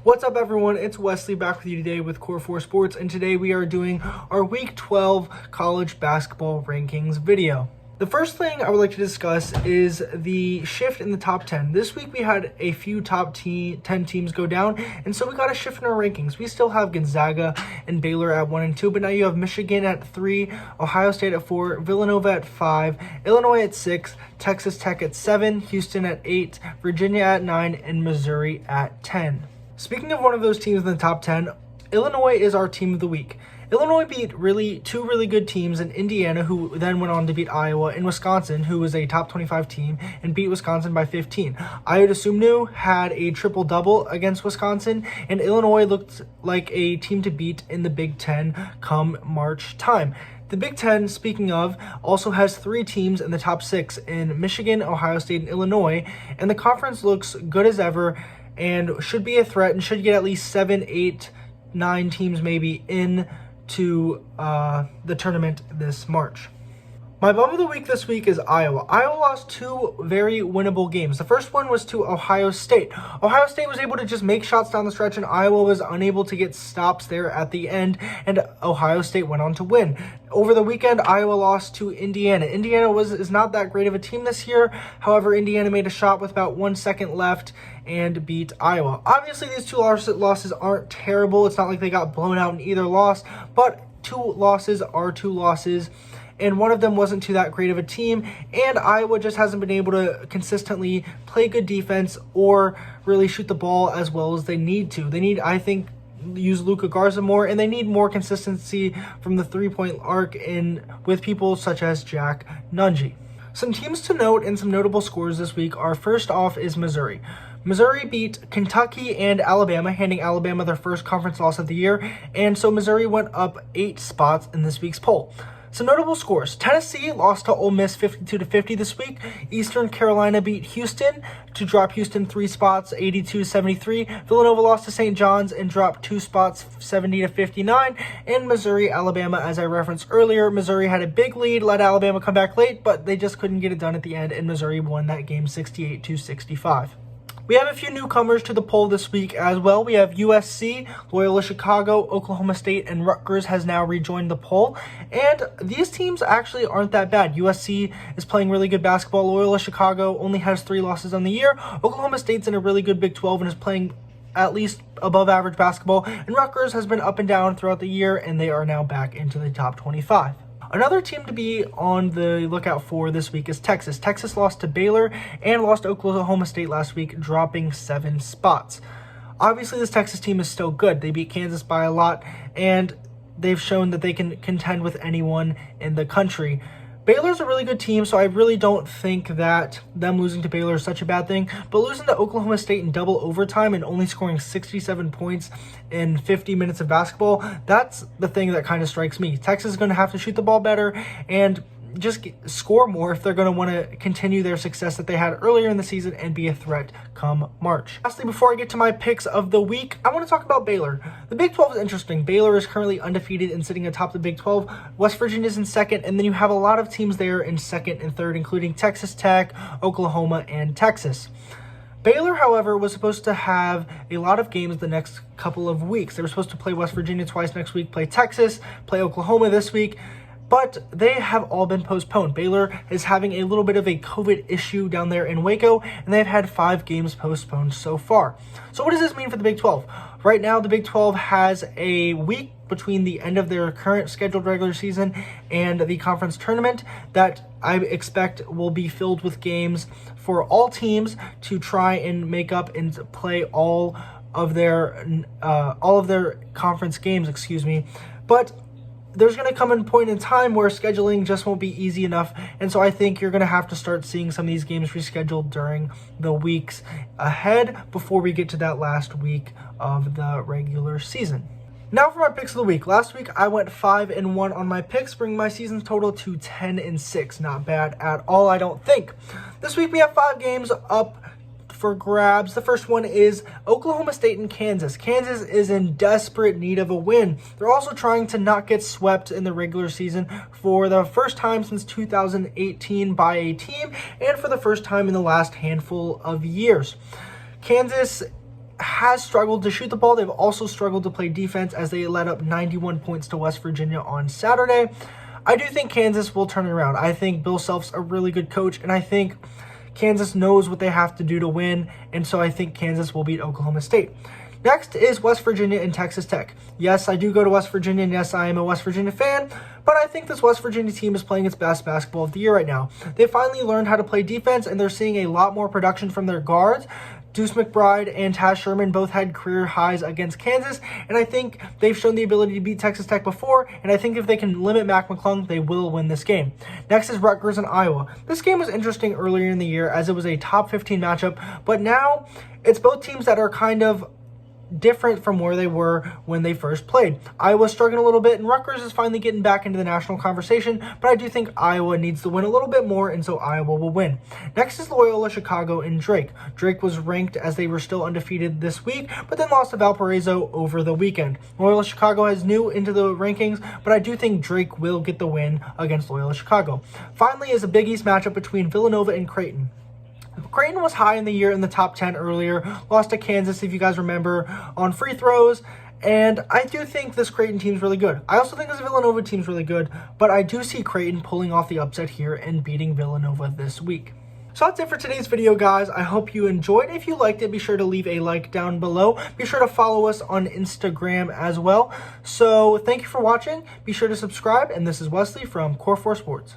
What's up, everyone? It's Wesley back with you today with Core 4 Sports, and today we are doing our Week 12 college basketball rankings video. The first thing I would like to discuss is the shift in the top 10. This week we had a few top 10 teams go down, and so we got a shift in our rankings. We still have Gonzaga and Baylor at 1 and 2, but now you have Michigan at 3, Ohio State at 4, Villanova at 5, Illinois at 6, Texas Tech at 7, Houston at 8, Virginia at 9, and Missouri at 10. Speaking of one of those teams in the top 10, Illinois is our team of the week. Illinois beat two really good teams in Indiana, who then went on to beat Iowa, and Wisconsin, who was a top 25 team, and beat Wisconsin by 15. Ayo Dosunmu had a triple-double against Wisconsin, and Illinois looked like a team to beat in the Big Ten come March time. The Big Ten, speaking of, also has 3 teams in the top 6 in Michigan, Ohio State, and Illinois, and the conference looks good as ever and should be a threat and should get at least 7, 8, 9 teams maybe into the tournament this March. My bum of the week this week is Iowa. Iowa lost 2 very winnable games. The first one was to Ohio State. Ohio State was able to just make shots down the stretch, and Iowa was unable to get stops there at the end, and Ohio State went on to win. Over the weekend, Iowa lost to Indiana. Indiana is not that great of a team this year. However, Indiana made a shot with about 1 second left and beat Iowa. Obviously, these 2 losses aren't terrible. It's not like they got blown out in either loss, but 2 losses are 2 losses. And one of them wasn't to that great of a team, and Iowa just hasn't been able to consistently play good defense or really shoot the ball as well as they need to. They need, I think, use Luka Garza more, and they need more consistency from the three-point arc with people such as Jack Nunge. Some teams to note and some notable scores this week are, first off is Missouri. Missouri beat Kentucky and Alabama, handing Alabama their first conference loss of the year, and so Missouri went up 8 spots in this week's poll. Some notable scores. Tennessee lost to Ole Miss 52-50 this week. Eastern Carolina beat Houston to drop Houston 3 spots, 82-73. Villanova lost to St. John's and dropped 2 spots, 70-59. And Missouri, Alabama, as I referenced earlier, Missouri had a big lead, let Alabama come back late, but they just couldn't get it done at the end, and Missouri won that game 68-65. We have a few newcomers to the poll this week as well. We have USC, Loyola Chicago, Oklahoma State, and Rutgers has now rejoined the poll. And these teams actually aren't that bad. USC is playing really good basketball. Loyola Chicago only has 3 losses on the year. Oklahoma State's in a really good Big 12 and is playing at least above average basketball. And Rutgers has been up and down throughout the year, and they are now back into the top 25. Another team to be on the lookout for this week is Texas. Texas lost to Baylor and lost to Oklahoma State last week, dropping 7 spots. Obviously, this Texas team is still good. They beat Kansas by a lot, and they've shown that they can contend with anyone in the country. Baylor's a really good team, so I really don't think that them losing to Baylor is such a bad thing. But losing to Oklahoma State in double overtime and only scoring 67 points in 50 minutes of basketball, that's the thing that kind of strikes me. Texas is going to have to shoot the ball better and just score more if they're going to want to continue their success that they had earlier in the season and be a threat come March. Lastly, before I get to my picks of the week, I want to talk about Baylor. The Big 12 is interesting. Baylor is currently undefeated and sitting atop the Big 12. West Virginia is in second, and then you have a lot of teams there in second and third, including Texas Tech, Oklahoma, and Texas. Baylor, however, was supposed to have a lot of games the next couple of weeks. They were supposed to play West Virginia twice next week, play Texas, play Oklahoma this week, but they have all been postponed. Baylor is having a little bit of a COVID issue down there in Waco, and they've had 5 games postponed so far. So what does this mean for the Big 12? Right now, the Big 12 has a week between the end of their current scheduled regular season and the conference tournament that I expect will be filled with games for all teams to try and make up and play all of their conference games, But there's going to come a point in time where scheduling just won't be easy enough, and so I think you're going to have to start seeing some of these games rescheduled during the weeks ahead before we get to that last week of the regular season. Now for my picks of the week. Last week I went 5-1 on my picks, bringing my season's total to 10-6. Not bad at all, I don't think. This week we have 5 games up for grabs. The first one is Oklahoma State and Kansas. Kansas is in desperate need of a win. They're also trying to not get swept in the regular season for the first time since 2018 by a team, and for the first time in the last handful of years. Kansas has struggled to shoot the ball. They've also struggled to play defense as they let up 91 points to West Virginia on Saturday. I do think Kansas will turn it around. I think Bill Self's a really good coach, and I think Kansas knows what they have to do to win, and so I think Kansas will beat Oklahoma State. Next is West Virginia and Texas Tech. Yes, I do go to West Virginia, and yes, I am a West Virginia fan, but I think this West Virginia team is playing its best basketball of the year right now. They finally learned how to play defense, and they're seeing a lot more production from their guards. Deuce McBride and Taz Sherman both had career highs against Kansas, and I think they've shown the ability to beat Texas Tech before, and I think if they can limit Mac McClung, they will win this game. Next is Rutgers and Iowa. This game was interesting earlier in the year as it was a top 15 matchup, but now it's both teams that are kind of different from where they were when they first played. Iowa's struggling a little bit, and Rutgers is finally getting back into the national conversation, but I do think Iowa needs to win a little bit more, and so Iowa will win. Next is Loyola Chicago and Drake. Drake was ranked as they were still undefeated this week, but then lost to Valparaiso over the weekend. Loyola Chicago is new into the rankings, but I do think Drake will get the win against Loyola Chicago. Finally is a Big East matchup between Villanova and Creighton. Creighton was high in the year in the top 10 earlier, lost to Kansas, if you guys remember, on free throws, and I do think this Creighton team's really good. I also think this Villanova team's really good, but I do see Creighton pulling off the upset here and beating Villanova this week. So that's it for today's video, guys. I hope you enjoyed. If you liked it, be sure to leave a like down below. Be sure to follow us on Instagram as well. So thank you for watching. Be sure to subscribe, and this is Wesley from Core 4 Sports.